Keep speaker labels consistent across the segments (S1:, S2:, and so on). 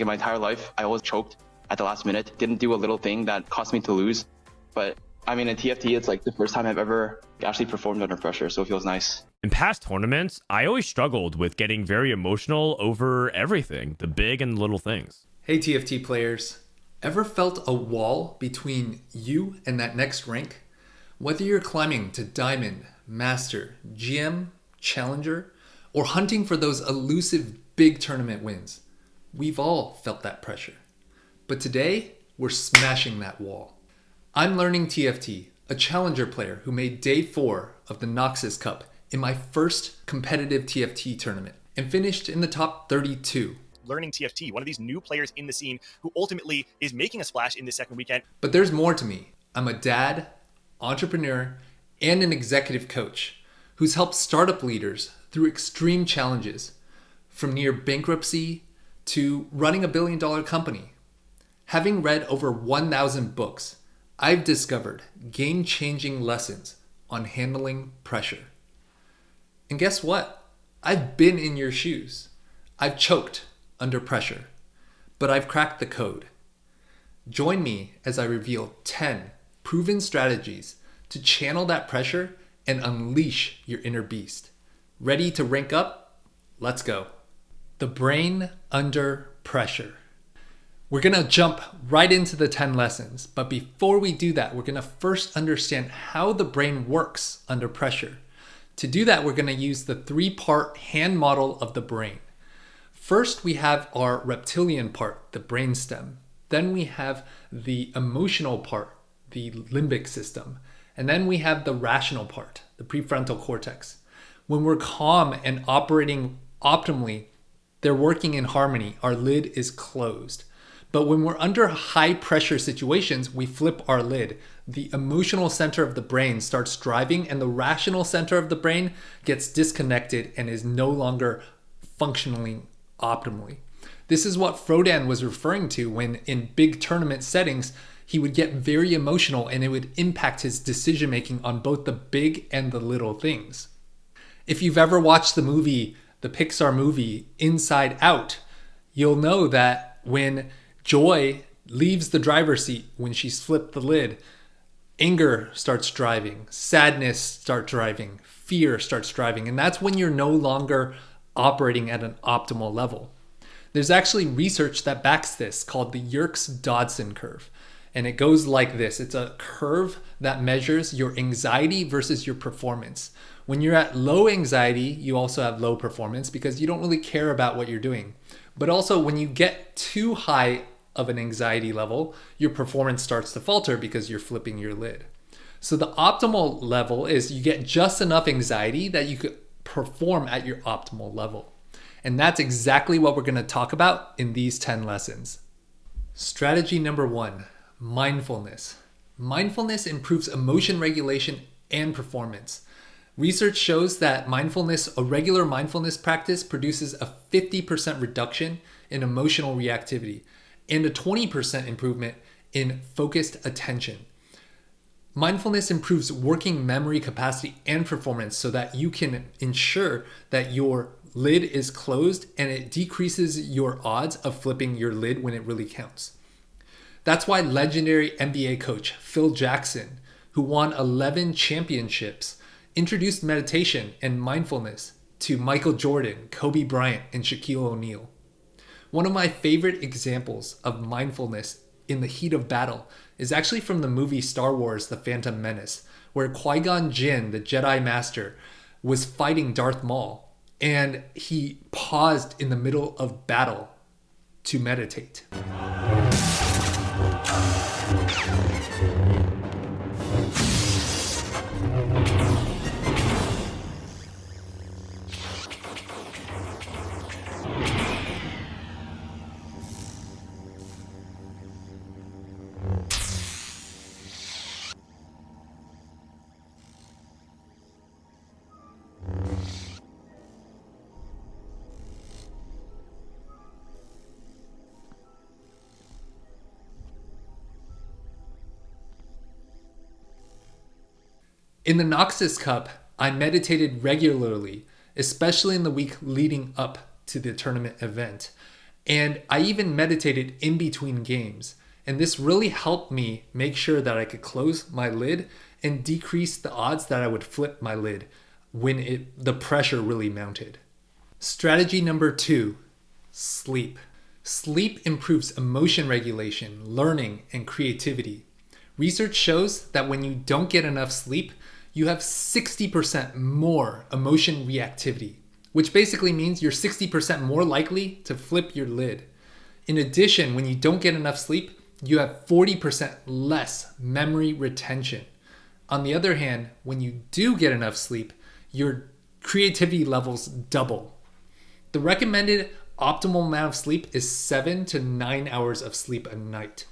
S1: In my entire life, I always choked at the last minute, didn't do a little thing that caused me to lose. But I mean, in TFT, it's like the first time I've ever actually performed under pressure, so it feels nice.
S2: In past tournaments, I always struggled with getting very emotional over everything, the big and little things.
S3: Hey TFT players, ever felt a wall between you and that next rank? Whether you're climbing to Diamond, Master, GM, Challenger, or hunting for those elusive big tournament wins, we've all felt that pressure. But today, we're smashing that wall. I'm learning TFT, a Challenger player who made day 4 of the Noxus Cup in my first competitive TFT tournament and finished in the top 32.
S4: Learning TFT, one of these new players in the scene who ultimately is making a splash in this second weekend.
S3: But there's more to me. I'm a dad, entrepreneur, and an executive coach who's helped startup leaders through extreme challenges, from near bankruptcy to running $1 billion company. Having read over 1,000 books, I've discovered game-changing lessons on handling pressure. And guess what? I've been in your shoes. I've choked under pressure, but I've cracked the code. Join me as I reveal 10 proven strategies to channel that pressure and unleash your inner beast. Ready to rank up? Let's go. The brain under pressure. We're gonna jump right into the 10 lessons, but before we do that, we're gonna first understand how the brain works under pressure. To do that, we're gonna use the 3-part hand model of the brain. First, we have our reptilian part, the brainstem. Then we have the emotional part, the limbic system. And then we have the rational part, the prefrontal cortex. When we're calm and operating optimally, they're working in harmony. Our lid is closed. But when we're under high pressure situations, we flip our lid. The emotional center of the brain starts driving and the rational center of the brain gets disconnected and is no longer functioning optimally. This is what Frodan was referring to when in big tournament settings, he would get very emotional and it would impact his decision making on both the big and the little things. If you've ever watched the Pixar movie Inside Out, you'll know that when Joy leaves the driver's seat, when she's flipped the lid, anger starts driving, sadness starts driving, fear starts driving, and that's when you're no longer operating at an optimal level. There's actually research that backs this called the Yerkes-Dodson curve. And it goes like this. It's a curve that measures your anxiety versus your performance. When you're at low anxiety, you also have low performance because you don't really care about what you're doing. But also when you get too high of an anxiety level, your performance starts to falter because you're flipping your lid. So the optimal level is you get just enough anxiety that you could perform at your optimal level. And that's exactly what we're going to talk about in these 10 lessons. Strategy number 1. Mindfulness. Mindfulness improves emotion regulation and performance. Research shows that a regular mindfulness practice produces a 50% reduction in emotional reactivity and a 20% improvement in focused attention. Mindfulness improves working memory capacity and performance so that you can ensure that your lid is closed and it decreases your odds of flipping your lid when it really counts. That's why legendary NBA coach Phil Jackson, who won 11 championships, introduced meditation and mindfulness to Michael Jordan, Kobe Bryant, and Shaquille O'Neal. One of my favorite examples of mindfulness in the heat of battle is actually from the movie Star Wars: The Phantom Menace, where Qui-Gon Jinn, the Jedi Master, was fighting Darth Maul, and he paused in the middle of battle to meditate. In the Noxus Cup, I meditated regularly, especially in the week leading up to the tournament event. And I even meditated in between games. And this really helped me make sure that I could close my lid and decrease the odds that I would flip my lid when the pressure really mounted. Strategy number 2, sleep. Sleep improves emotion regulation, learning, and creativity. Research shows that when you don't get enough sleep, you have 60% more emotion reactivity, which basically means you're 60% more likely to flip your lid. In addition, when you don't get enough sleep, you have 40% less memory retention. On the other hand, when you do get enough sleep, your creativity levels double. The recommended optimal amount of sleep is 7 to 9 hours of sleep a night.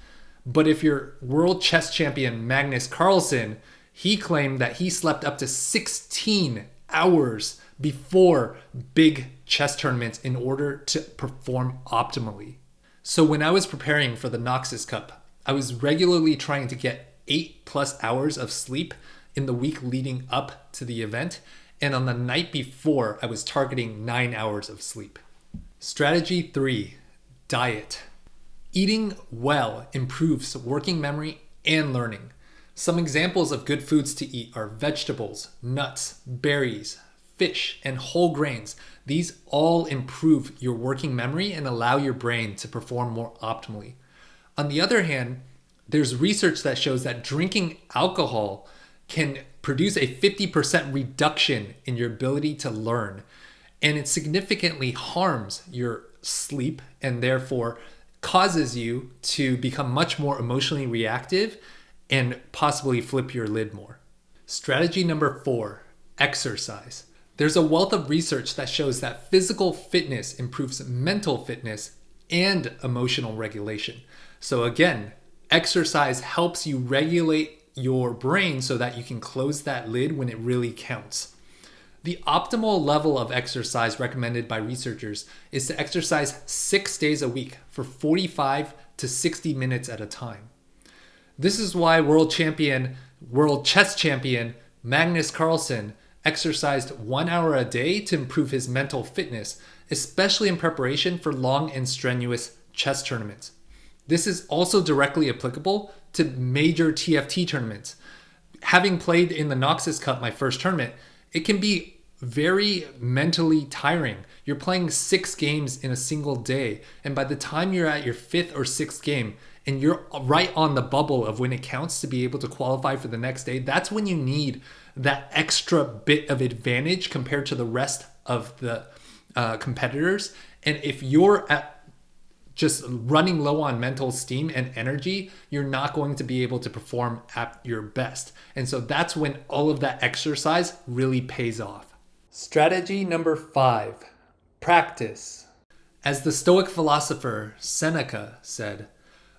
S3: But if you're world chess champion Magnus Carlsen, he claimed that he slept up to 16 hours before big chess tournaments in order to perform optimally. So when I was preparing for the Noxus Cup, I was regularly trying to get 8+ hours of sleep in the week leading up to the event. And on the night before, I was targeting 9 hours of sleep. Strategy 3, diet. Eating well improves working memory and learning. Some examples of good foods to eat are vegetables, nuts, berries, fish, and whole grains. These all improve your working memory and allow your brain to perform more optimally. On the other hand, there's research that shows that drinking alcohol can produce a 50% reduction in your ability to learn, and it significantly harms your sleep and therefore causes you to become much more emotionally reactive and possibly flip your lid more. Strategy number 4, exercise. There's a wealth of research that shows that physical fitness improves mental fitness and emotional regulation. So again, exercise helps you regulate your brain so that you can close that lid when it really counts. The optimal level of exercise recommended by researchers is to exercise 6 days a week for 45 to 60 minutes at a time. This is why world chess champion Magnus Carlsen exercised 1 hour a day to improve his mental fitness, especially in preparation for long and strenuous chess tournaments. This is also directly applicable to major TFT tournaments. Having played in the Noxus Cup, my first tournament, it can be very mentally tiring. You're playing 6 games in a single day, and by the time you're at your 5th or 6th game, and you're right on the bubble of when it counts to be able to qualify for the next day, that's when you need that extra bit of advantage compared to the rest of the competitors. And if you're just running low on mental steam and energy, you're not going to be able to perform at your best. And so that's when all of that exercise really pays off. Strategy number 5, practice. As the Stoic philosopher Seneca said,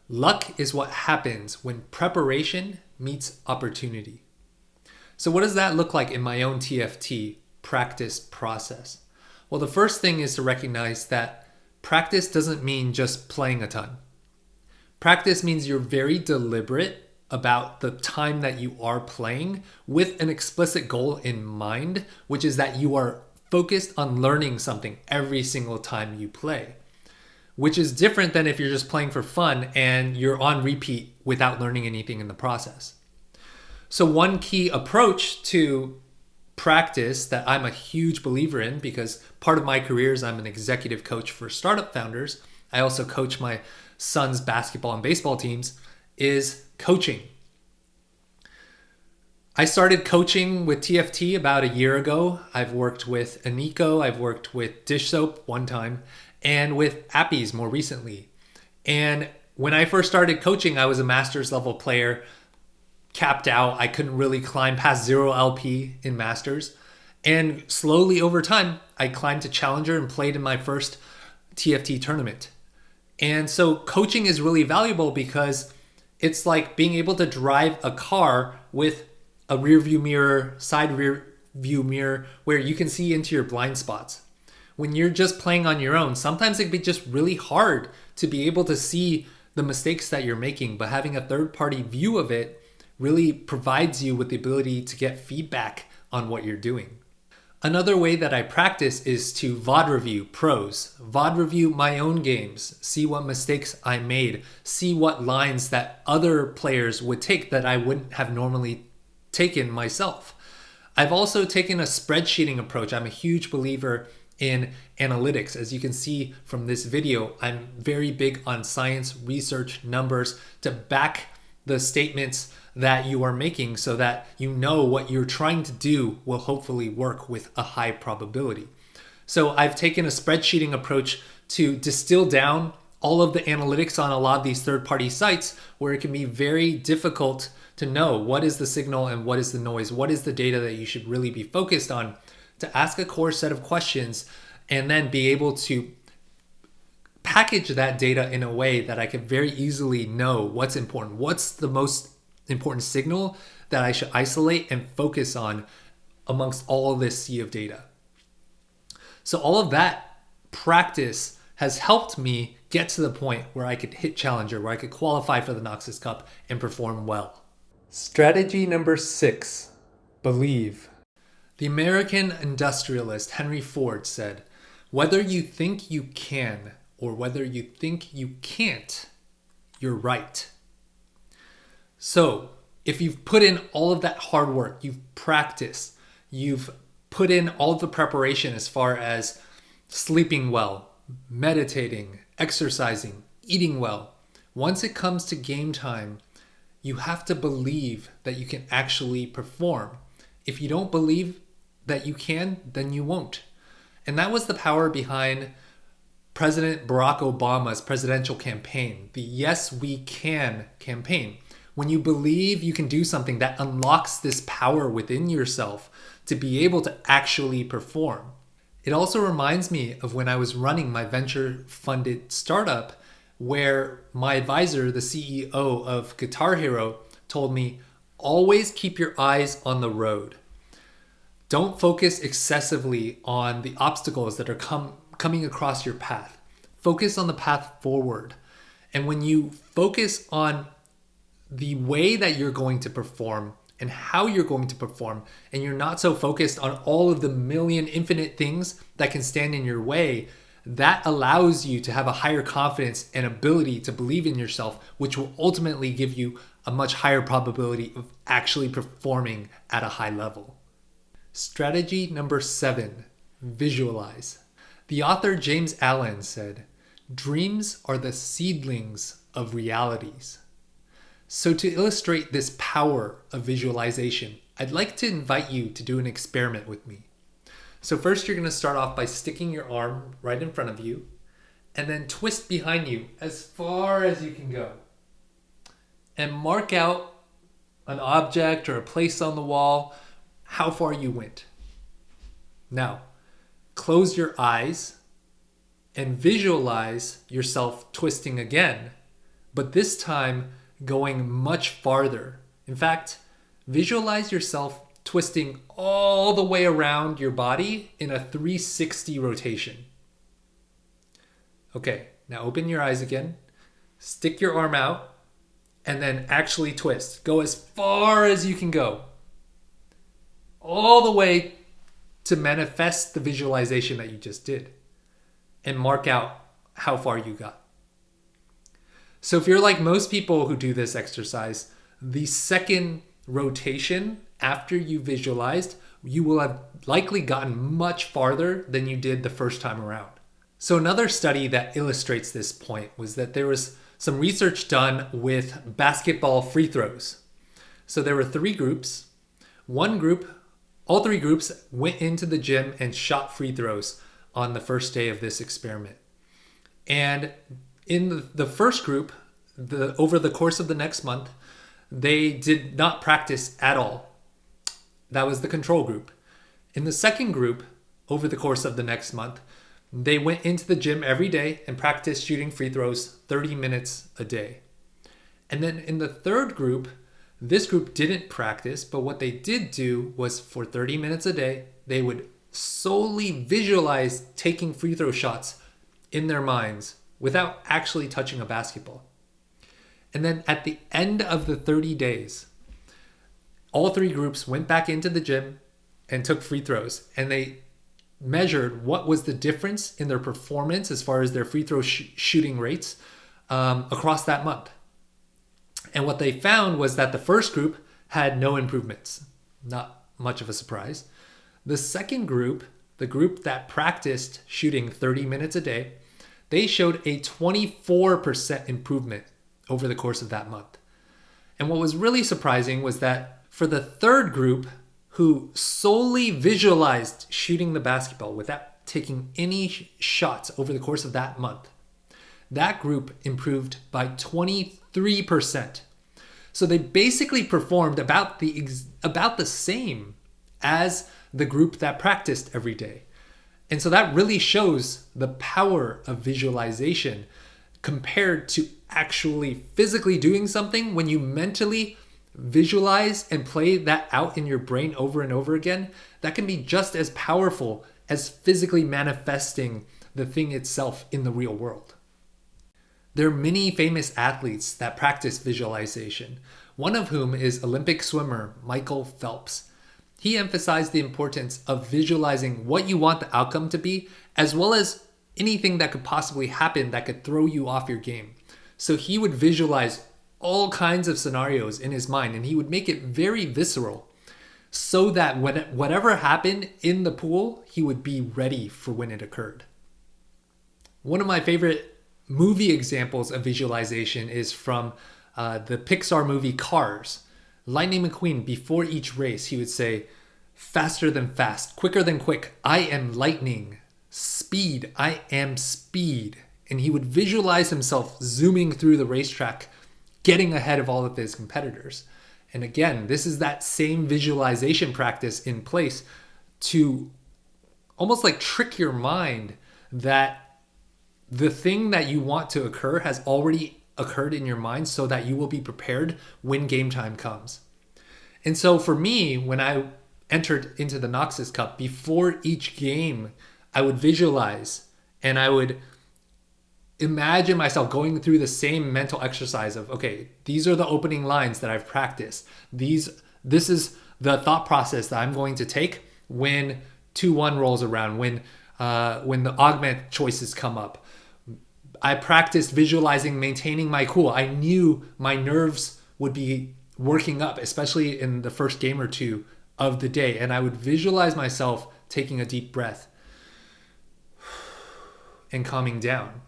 S3: luck is what happens when preparation meets opportunity. So what does that look like in my own TFT practice process? Well, the first thing is to recognize that practice doesn't mean just playing a ton. Practice means you're very deliberate about the time that you are playing with an explicit goal in mind, which is that you are focused on learning something every single time you play, which is different than if you're just playing for fun and you're on repeat without learning anything in the process. So one key approach to practice that I'm a huge believer in, because part of my career is I'm an executive coach for startup founders. I also coach my son's basketball and baseball teams, is coaching. I started coaching with TFT about a year ago. I've worked with Aniko, I've worked with Dish Soap one time, and with Appies more recently. And when I first started coaching, I was a master's level player, capped out. I couldn't really climb past 0 LP in masters. And slowly over time, I climbed to challenger and played in my first TFT tournament. And so coaching is really valuable because it's like being able to drive a car with a rear view mirror, side rear view mirror, where you can see into your blind spots. When you're just playing on your own, sometimes it can be just really hard to be able to see the mistakes that you're making, but having a third party view of it really provides you with the ability to get feedback on what you're doing. Another way that I practice is to VOD review pros, VOD review my own games, see what mistakes I made, see what lines that other players would take that I wouldn't have normally taken myself. I've also taken a spreadsheeting approach. I'm a huge believer in analytics. As you can see from this video, I'm very big on science, research, numbers to back the statements that you are making so that you know what you're trying to do will hopefully work with a high probability. So I've taken a spreadsheeting approach to distill down all of the analytics on a lot of these third-party sites where it can be very difficult to know what is the signal and what is the noise, what is the data that you should really be focused on, to ask a core set of questions and then be able to package that data in a way that I can very easily know what's important, what's the most important signal that I should isolate and focus on amongst all of this sea of data. So all of that practice has helped me get to the point where I could hit Challenger, where I could qualify for the Noxus Cup and perform well. Strategy number 6, believe. The American industrialist Henry Ford said, "Whether you think you can or whether you think you can't, you're right." So if you've put in all of that hard work, you've practiced, you've put in all of the preparation as far as sleeping well, meditating, exercising, eating well, once it comes to game time, you have to believe that you can actually perform. If you don't believe that you can, then you won't. And that was the power behind President Barack Obama's presidential campaign, the Yes We Can campaign. When you believe you can do something, that unlocks this power within yourself to be able to actually perform. It also reminds me of when I was running my venture-funded startup, where my advisor, the CEO of Guitar Hero, told me, always keep your eyes on the road. Don't focus excessively on the obstacles that are coming across your path. Focus on the path forward. And when you focus on the way that you're going to perform and how you're going to perform, and you're not so focused on all of the million infinite things that can stand in your way, that allows you to have a higher confidence and ability to believe in yourself, which will ultimately give you a much higher probability of actually performing at a high level. Strategy number 7, visualize. The author James Allen said, "Dreams are the seedlings of realities." So to illustrate this power of visualization, I'd like to invite you to do an experiment with me. So first you're going to start off by sticking your arm right in front of you and then twist behind you as far as you can go. And mark out an object or a place on the wall, how far you went. Now, close your eyes and visualize yourself twisting again, but this time going much farther. In fact, visualize yourself twisting all the way around your body in a 360 rotation. Okay, now open your eyes again, stick your arm out, and then actually twist. Go as far as you can go. All the way to manifest the visualization that you just did. And mark out how far you got. So if you're like most people who do this exercise, the second rotation after you visualized, you will have likely gotten much farther than you did the first time around. So another study that illustrates this point was that there was some research done with basketball free throws. So there were 3 groups. All 3 groups went into the gym and shot free throws on the first day of this experiment. And in the first group, over the course of the next month, they did not practice at all. That was the control group. In the second group, over the course of the next month, they went into the gym every day and practiced shooting free throws 30 minutes a day. And then in the third group, this group didn't practice, but what they did do was for 30 minutes a day, they would solely visualize taking free throw shots in their minds without actually touching a basketball. And then at the end of the 30 days, all 3 groups went back into the gym and took free throws, and they measured what was the difference in their performance as far as their free throw shooting rates across that month. And what they found was that the first group had no improvements. Not much of a surprise. The second group, the group that practiced shooting 30 minutes a day, they showed a 24% improvement over the course of that month. And what was really surprising was that for the third group, who solely visualized shooting the basketball without taking any shots over the course of that month, that group improved by 23%. So they basically performed about the same as the group that practiced every day. And so that really shows the power of visualization compared to actually physically doing something. When you mentally visualize and play that out in your brain over and over again, that can be just as powerful as physically manifesting the thing itself in the real world. There are many famous athletes that practice visualization, one of whom is Olympic swimmer Michael Phelps. He emphasized the importance of visualizing what you want the outcome to be, as well as anything that could possibly happen that could throw you off your game. So he would visualize all kinds of scenarios in his mind, and he would make it very visceral so that whatever happened in the pool, he would be ready for when it occurred. One of my favorite movie examples of visualization is from the Pixar movie Cars. Lightning McQueen, before each race, he would say, "Faster than fast, quicker than quick, I am lightning. Speed, I am speed." And he would visualize himself zooming through the racetrack, getting ahead of all of his competitors. And again, this is that same visualization practice in place to almost like trick your mind that the thing that you want to occur has already occurred in your mind so that you will be prepared when game time comes. And so for me, when I entered into the Noxus Cup, before each game, I would visualize and I would imagine myself going through the same mental exercise of, okay, these are the opening lines that I've practiced. This is the thought process that I'm going to take when 2-1 rolls around, when the augment choices come up. I practiced visualizing maintaining my cool. I knew my nerves would be working up, especially in the first game or two of the day. And I would visualize myself taking a deep breath and calming down.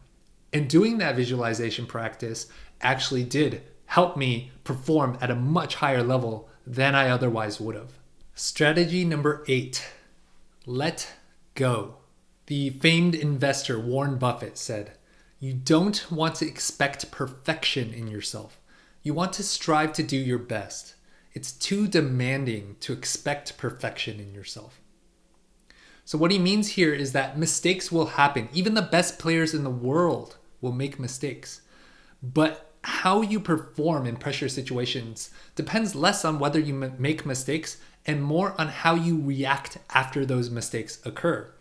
S3: And doing that visualization practice actually did help me perform at a much higher level than I otherwise would have. Strategy number 8, let go. The famed investor Warren Buffett said, "You don't want to expect perfection in yourself. You want to strive to do your best. It's too demanding to expect perfection in yourself." So what he means here is that mistakes will happen. Even the best players in the world will make mistakes. But how you perform in pressure situations depends less on whether you make mistakes and more on how you react after those mistakes occur.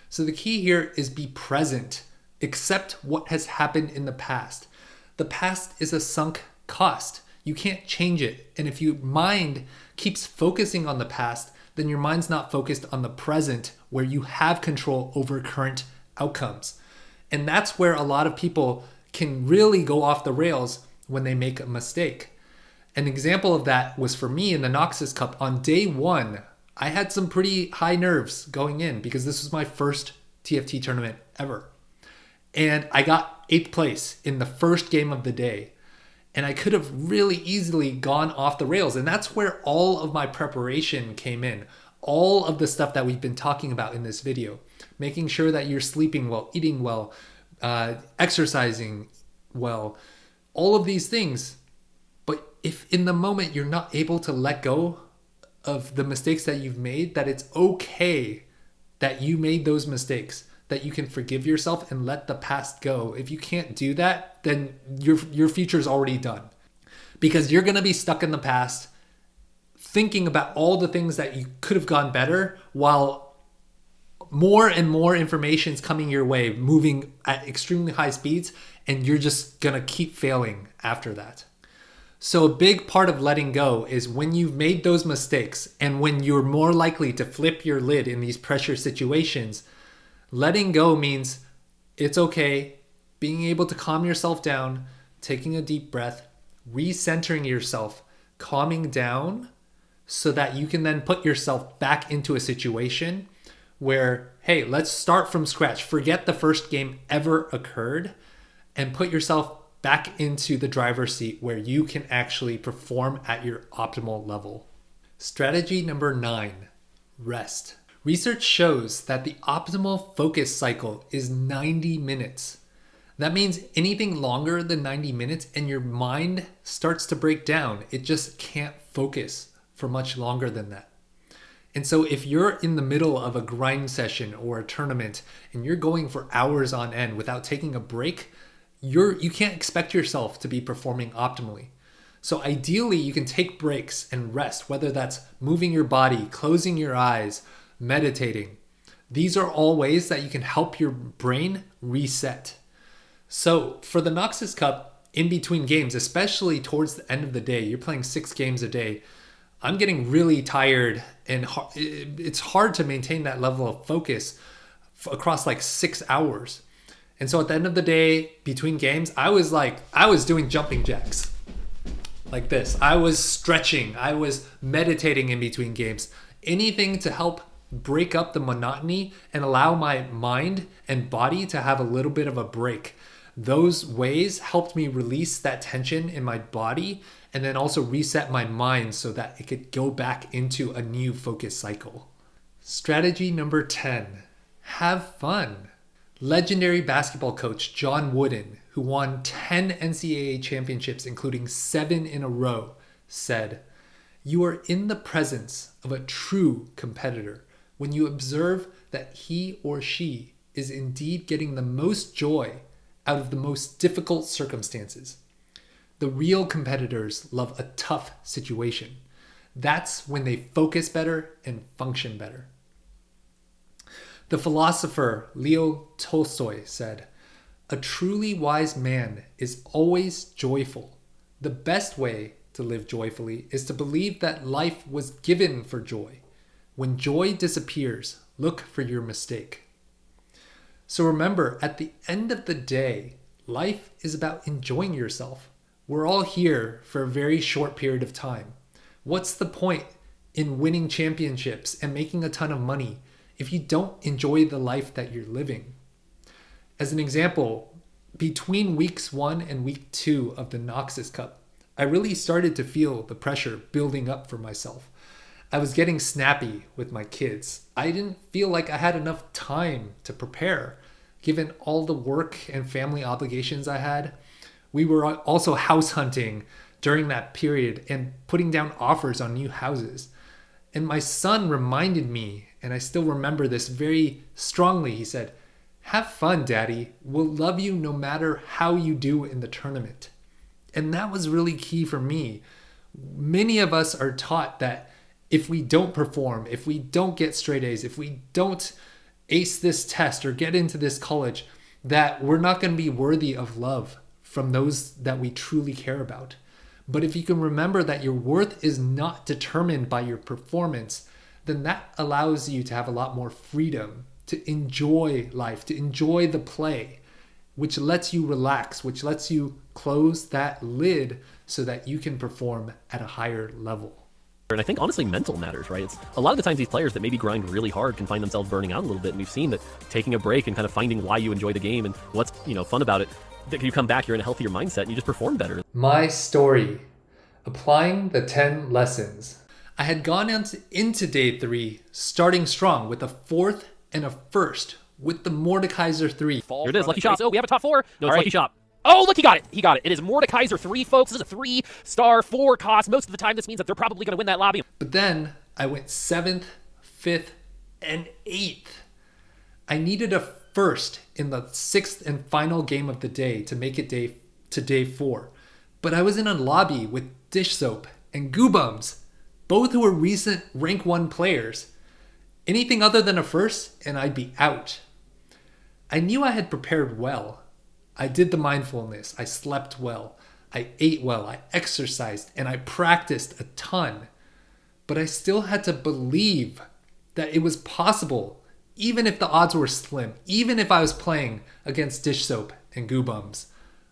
S3: So the key here is be present. Accept what has happened in the past. The past is a sunk cost. You can't change it. And if your mind keeps focusing on the past, then your mind's not focused on the present where you have control over current outcomes. And that's where a lot of people can really go off the rails when they make a mistake. An example of that was for me in the Noxus Cup. On day 1, I had some pretty high nerves going in because this was my first TFT tournament ever. And I got 8th place in the first game of the day. And I could have really easily gone off the rails. And that's where all of my preparation came in. All of the stuff that we've been talking about in this video. Making sure that you're sleeping well, eating well, exercising well, all of these things. But if in the moment you're not able to let go of the mistakes that you've made, that it's okay that you made those mistakes, that you can forgive yourself and let the past go. If you can't do that, then your future's already done. Because you're going to be stuck in the past thinking about all the things that you could have gone better while more and more information is coming your way, moving at extremely high speeds, and you're just going to keep failing after that. So a big part of letting go is when you've made those mistakes and when you're more likely to flip your lid in these pressure situations, letting go means it's okay, being able to calm yourself down, taking a deep breath, recentering yourself, calming down so that you can then put yourself back into a situation where, hey, let's start from scratch. Forget the first game ever occurred and put yourself back into the driver's seat where you can actually perform at your optimal level. Strategy number 9, rest. Research shows that the optimal focus cycle is 90 minutes. That means anything longer than 90 minutes and your mind starts to break down. It just can't focus for much longer than that. And so if you're in the middle of a grind session or a tournament and you're going for hours on end without taking a break, you can't expect yourself to be performing optimally. So ideally, you can take breaks and rest, whether that's moving your body, closing your eyes, meditating. These are all ways that you can help your brain reset. So for the Noxus Cup, in between games, especially towards the end of the day, you're playing 6 games a day, I'm getting really tired and it's hard to maintain that level of focus across like 6 hours. And so at the end of the day, between games, I was doing jumping jacks like this. I was stretching. I was meditating in between games. Anything to help break up the monotony and allow my mind and body to have a little bit of a break. Those ways helped me release that tension in my body and then also reset my mind so that it could go back into a new focus cycle. Strategy number 10, have fun. Legendary basketball coach John Wooden, who won 10 NCAA championships, including 7 in a row, said, "You are in the presence of a true competitor when you observe that he or she is indeed getting the most joy out of the most difficult circumstances. The real competitors love a tough situation. That's when they focus better and function better." The philosopher Leo Tolstoy said, "A truly wise man is always joyful. The best way to live joyfully is to believe that life was given for joy. When joy disappears, look for your mistake." So remember, at the end of the day, life is about enjoying yourself. We're all here for a very short period of time. What's the point in winning championships and making a ton of money if you don't enjoy the life that you're living? As an example, between weeks 1 and week 2 of the Noxus Cup, I really started to feel the pressure building up for myself. I was getting snappy with my kids. I didn't feel like I had enough time to prepare, given all the work and family obligations I had. We were also house hunting during that period and putting down offers on new houses. And my son reminded me, and I still remember this very strongly. He said, "Have fun, Daddy. We'll love you no matter how you do in the tournament." And that was really key for me. Many of us are taught that if we don't perform, if we don't get straight A's, if we don't ace this test or get into this college, that we're not going to be worthy of love from those that we truly care about. But if you can remember that your worth is not determined by your performance, then that allows you to have a lot more freedom to enjoy life, to enjoy the play, which lets you relax, which lets you close that lid so that you can perform at a higher level.
S5: And I think honestly mental matters, right? It's a lot of the times these players that maybe grind really hard can find themselves burning out a little bit, and we've seen that taking a break and kind of finding why you enjoy the game and what's fun about it, that you come back, you're in a healthier mindset and you just perform better.
S3: My story, applying the 10 lessons. I had gone into day 3 starting strong with a 4th and a 1st with the Mordekaiser 3.
S5: Here it is, lucky shot. Oh, we have a top 4. No, it's lucky shot. Oh, look, he got it. He got it. It is Mordekaiser 3, folks. This is a 3-star 4 cost. Most of the time, this means that they're probably going to win that lobby.
S3: But then I went 7th, 5th, and 8th. I needed a 1st in the 6th and final game of the day to make it to day 4. But I was in a lobby with Dish Soap and Goobums, both who were recent rank 1 players. Anything other than a 1st and I'd be out. I knew I had prepared well. I did the mindfulness. I slept well. I ate well, I exercised, and I practiced a ton. But I still had to believe that it was possible, even if the odds were slim, even if I was playing against Dish Soap and Goobums,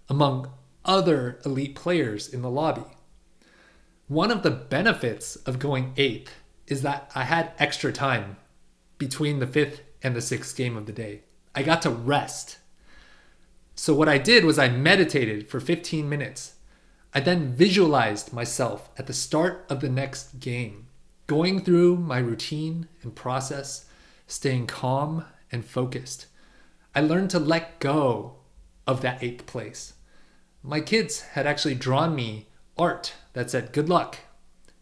S3: among other elite players in the lobby. One of the benefits of going 8th is that I had extra time between the 5th and the 6th game of the day. I got to rest. So what I did was I meditated for 15 minutes. I then visualized myself at the start of the next game, going through my routine and process, staying calm and focused. I learned to let go of that 8th place. My kids had actually drawn me art that said good luck.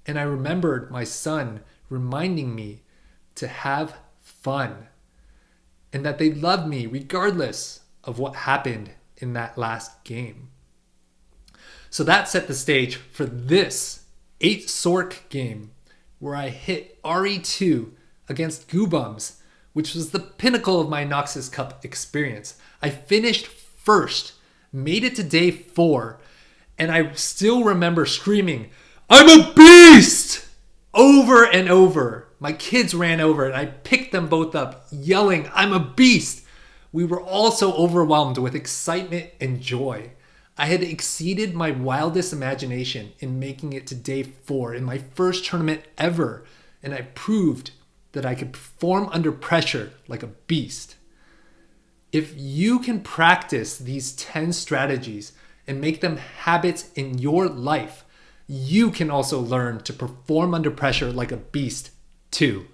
S3: And I remembered my son reminding me to have fun and that they loved me regardless of what happened in that last game. So that set the stage for this 8 Sork game where I hit RE2 against Goobums, which was the pinnacle of my Noxus Cup experience. I finished first, made it to day 4, and I still remember screaming, "I'm a beast!" over and over. My kids ran over and I picked them both up, yelling, "I'm a beast!" We were all so overwhelmed with excitement and joy. I had exceeded my wildest imagination in making it to day 4 in my first tournament ever, and I proved that I could perform under pressure like a beast. If you can practice these 10 strategies and make them habits in your life, you can also learn to perform under pressure like a beast too.